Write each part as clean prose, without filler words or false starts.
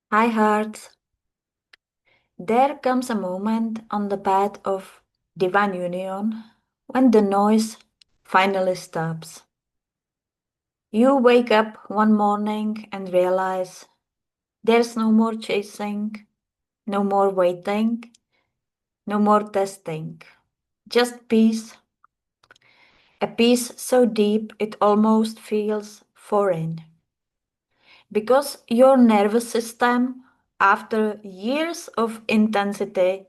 Hi, hearts. There comes a moment on the path of divine union when the noise finally stops. You wake up one morning and realize there's no more chasing, no more waiting, no more testing. Just peace, a peace so deep it almost feels foreign. Because your nervous system, after years of intensity,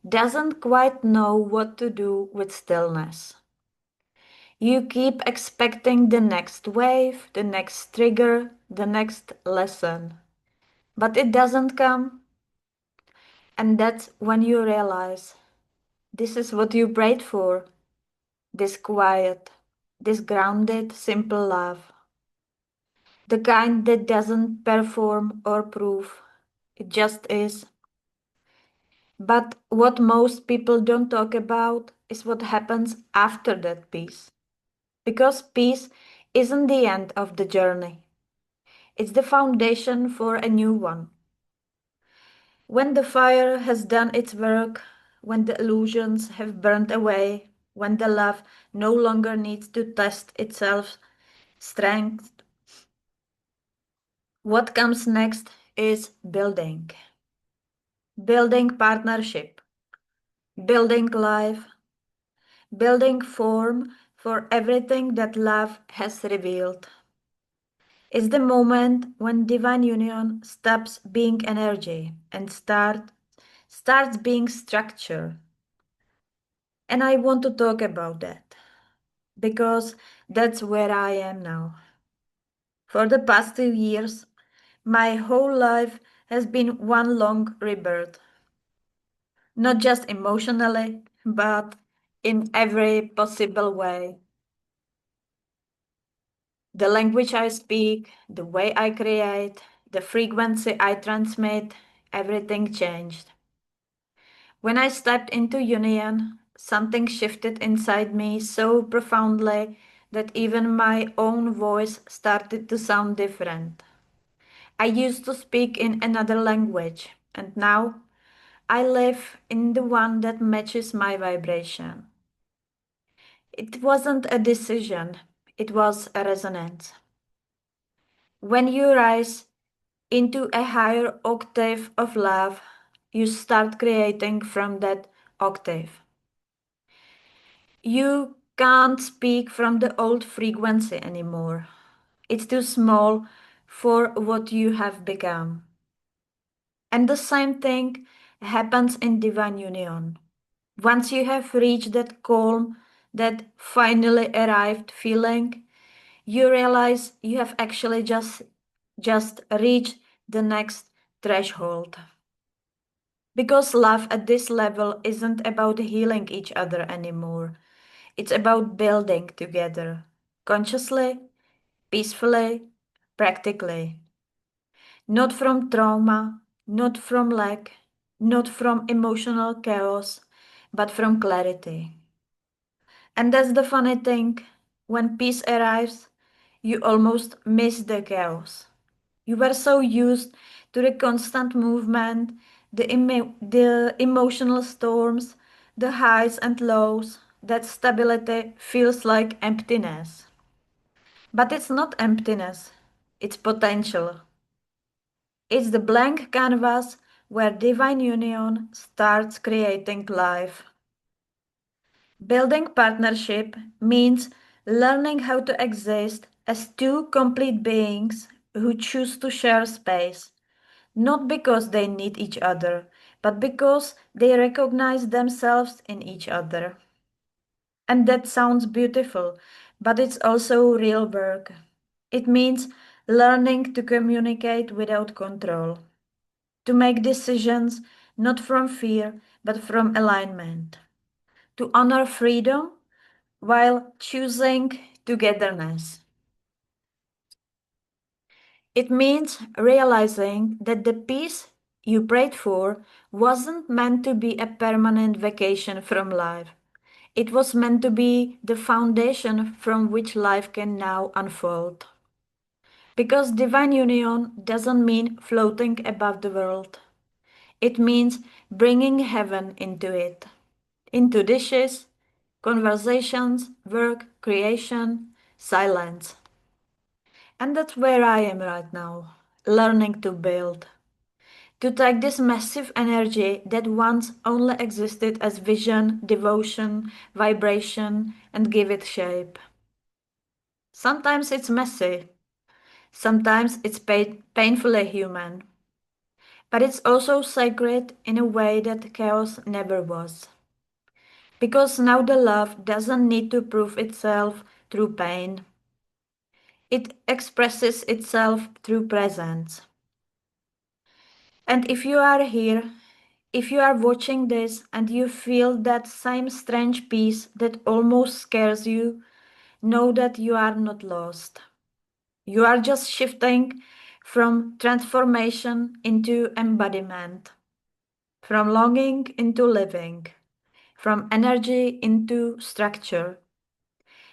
doesn't quite know what to do with stillness. You keep expecting the next wave, the next trigger, the next lesson, but it doesn't come, and that's when you realize this is what you prayed for, this quiet, this grounded, simple love, the kind that doesn't perform or prove, it just is. But what most people don't talk about is what happens after that peace. Because peace isn't the end of the journey, it's the foundation for a new one. When the fire has done its work, when the illusions have burned away, when the love no longer needs to test itself strength, what comes next is building. Building partnership, building life, building form for everything that love has revealed. Is the moment when divine union stops being energy and starts being structure. And I want to talk about that because that's where I am now. For the past 2 years, my whole life has been one long rebirth, not just emotionally, but in every possible way. The language I speak, the way I create, the frequency I transmit, everything changed. When I stepped into union, something shifted inside me so profoundly that even my own voice started to sound different. I used to speak in another language, and now I live in the one that matches my vibration. It wasn't a decision, it was a resonance. When you rise into a higher octave of love, you start creating from that octave. You can't speak from the old frequency anymore. It's too small for what you have become. And the same thing happens in divine union. Once you have reached that calm, that finally arrived feeling, you realize you have actually just reached the next threshold. Because love at this level isn't about healing each other anymore. It's about building together, consciously, peacefully, practically. Not from trauma, not from lack, not from emotional chaos, but from clarity. And that's the funny thing. When peace arrives, you almost miss the chaos. You were so used to the constant movement, the emotional storms, the highs and lows, that stability feels like emptiness. But it's not emptiness, it's potential. It's the blank canvas where divine union starts creating life. Building partnership means learning how to exist as two complete beings who choose to share space, not because they need each other, but because they recognize themselves in each other. And that sounds beautiful, but it's also real work. It means learning to communicate without control, to make decisions not from fear, but from alignment, to honor freedom while choosing togetherness. It means realizing that the peace you prayed for wasn't meant to be a permanent vacation from life. It was meant to be the foundation from which life can now unfold. Because divine union doesn't mean floating above the world. It means bringing heaven into it, into dishes, conversations, work, creation, silence. And that's where I am right now, learning to build. To take this massive energy that once only existed as vision, devotion, vibration, and give it shape. Sometimes it's messy, sometimes it's painfully human, but it's also sacred in a way that chaos never was. Because now the love doesn't need to prove itself through pain, it expresses itself through presence. And if you are here, if you are watching this and you feel that same strange peace that almost scares you, know that you are not lost. You are just shifting from transformation into embodiment, from longing into living, from energy into structure.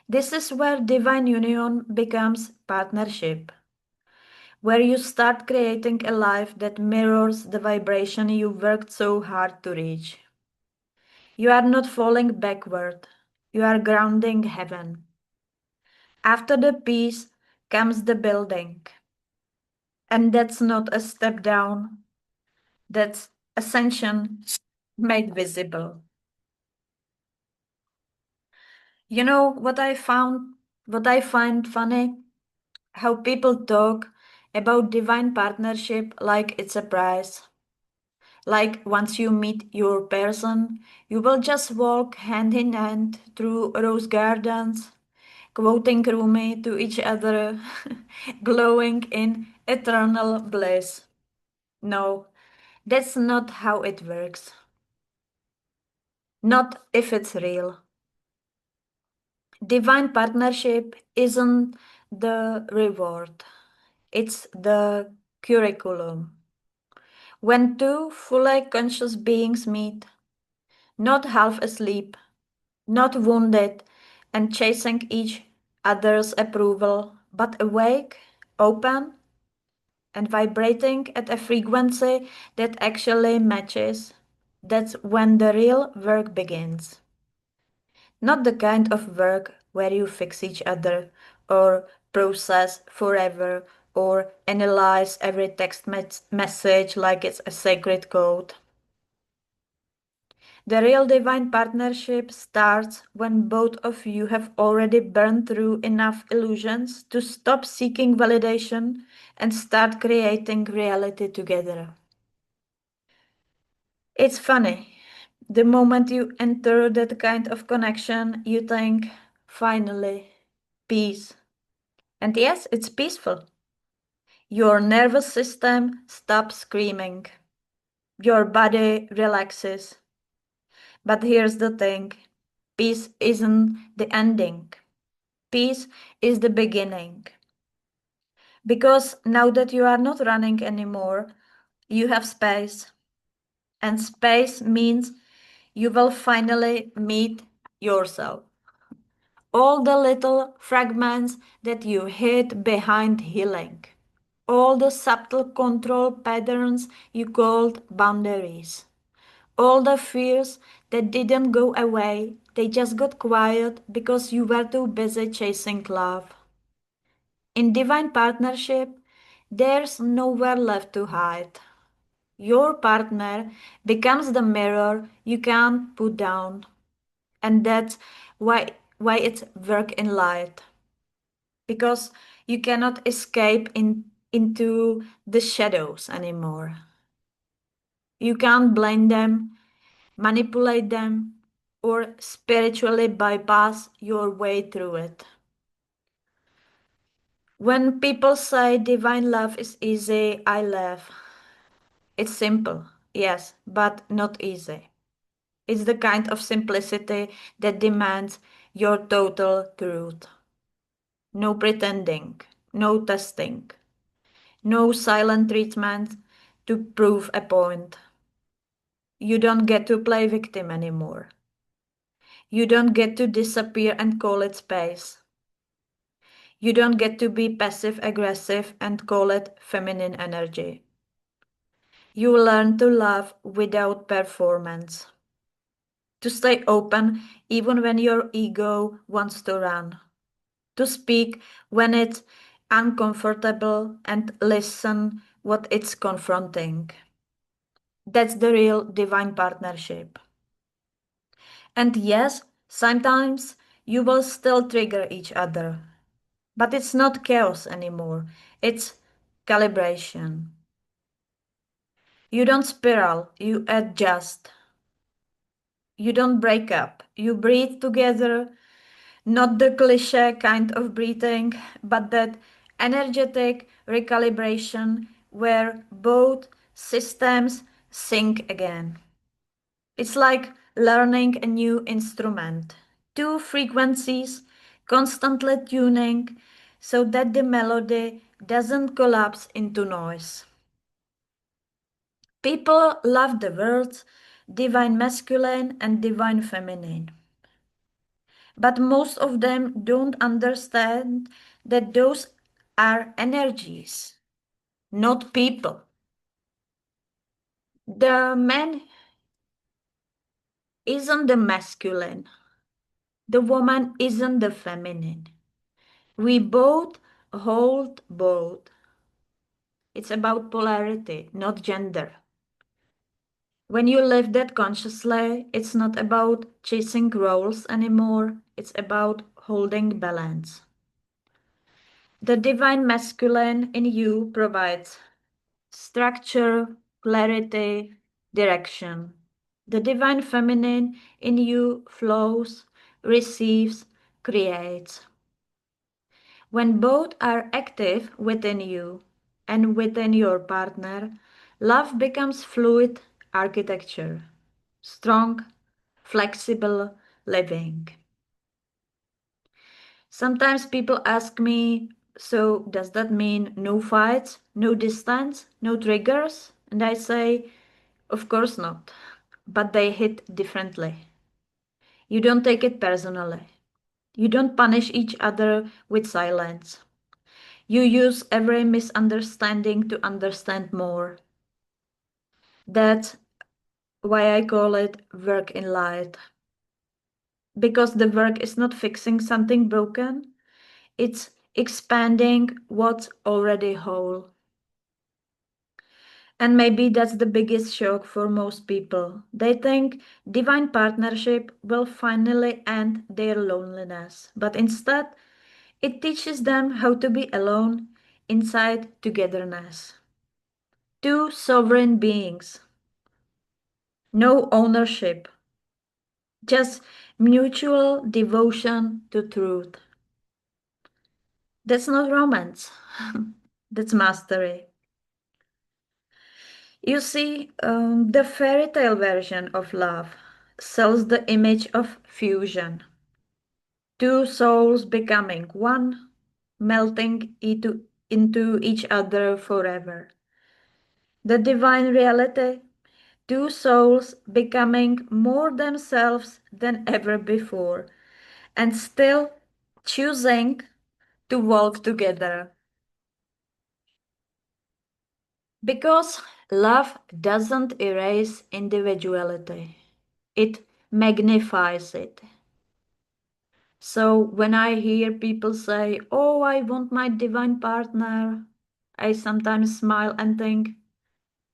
This is where divine union becomes partnership, where you start creating a life that mirrors the vibration you worked so hard to reach. You are not falling backward, you are grounding heaven. After the peace comes the building, and that's not a step down, that's ascension made visible. You know what I find funny? How people talk about divine partnership like it's a prize. Like once you meet your person, you will just walk hand in hand through rose gardens, quoting Rumi to each other, glowing in eternal bliss. No, that's not how it works. Not if it's real. Divine partnership isn't the reward, it's the curriculum. When two fully conscious beings meet, not half asleep, not wounded and chasing each other's approval, but awake, open, and vibrating at a frequency that actually matches, that's when the real work begins. Not the kind of work where you fix each other, or process forever, or analyze every text message like it's a sacred code. The real divine partnership starts when both of you have already burned through enough illusions to stop seeking validation and start creating reality together. It's funny. The moment you enter that kind of connection, you think, finally, peace. And yes, it's peaceful. Your nervous system stops screaming. Your body relaxes. But here's the thing, peace isn't the ending. Peace is the beginning. Because now that you are not running anymore, you have space. And space means you will finally meet yourself. All the little fragments that you hid behind healing. All the subtle control patterns you called boundaries. All the fears that didn't go away, they just got quiet because you were too busy chasing love. In divine partnership, there's nowhere left to hide. Your partner becomes the mirror you can't put down. And that's why it's work in light. Because you cannot escape into the shadows anymore. You can't blame them, manipulate them, or spiritually bypass your way through it. When people say divine love is easy, I laugh. It's simple, yes, but not easy. It's the kind of simplicity that demands your total truth. No pretending, no testing, no silent treatment to prove a point. You don't get to play victim anymore. You don't get to disappear and call it space. You don't get to be passive aggressive and call it feminine energy. You learn to love without performance, to stay open even when your ego wants to run, to speak when it's uncomfortable and listen what it's confronting. That's the real divine partnership. And yes, sometimes you will still trigger each other, but it's not chaos anymore, it's calibration. You don't spiral, you adjust. You don't break up, you breathe together, not the cliche kind of breathing, but that energetic recalibration where both systems sync again. It's like learning a new instrument. Two frequencies constantly tuning so that the melody doesn't collapse into noise. People love the words divine masculine and divine feminine. But most of them don't understand that those are energies, not people. The man isn't the masculine, the woman isn't the feminine. We both hold both. It's about polarity, not gender. When you live that consciously, it's not about chasing roles anymore, it's about holding balance. The divine masculine in you provides structure, clarity, direction. The divine feminine in you flows, receives, creates. When both are active within you and within your partner, love becomes fluid architecture, strong, flexible living. Sometimes people ask me, so does that mean no fights, no distance, no triggers? And I say, of course not, but they hit differently. You don't take it personally. You don't punish each other with silence. You use every misunderstanding to understand more. That's why I call it work in light. Because the work is not fixing something broken, it's expanding what's already whole. And maybe that's the biggest shock for most people. They think divine partnership will finally end their loneliness, but instead, it teaches them how to be alone inside togetherness. Two sovereign beings, no ownership, just mutual devotion to truth. That's not romance, that's mastery. You see, the fairy tale version of love sells the image of fusion, two souls becoming one, melting into each other forever. The divine reality, two souls becoming more themselves than ever before, and still choosing to walk together. Because love doesn't erase individuality, it magnifies it. So when I hear people say, oh, I want my divine partner, I sometimes smile and think,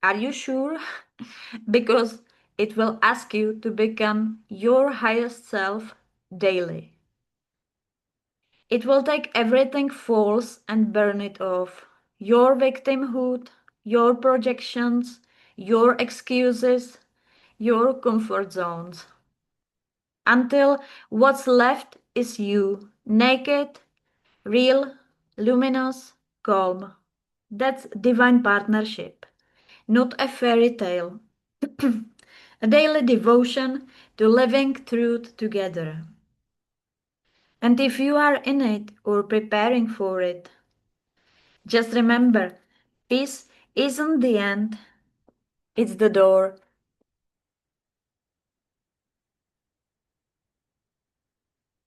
are you sure? Because it will ask you to become your highest self daily. It will take everything false and burn it off. Your victimhood, your projections, your excuses, your comfort zones. Until what's left is you, naked, real, luminous, calm. That's divine partnership, not a fairy tale. A daily devotion to living truth together. And if you are in it or preparing for it, just remember peace isn't the end, it's the door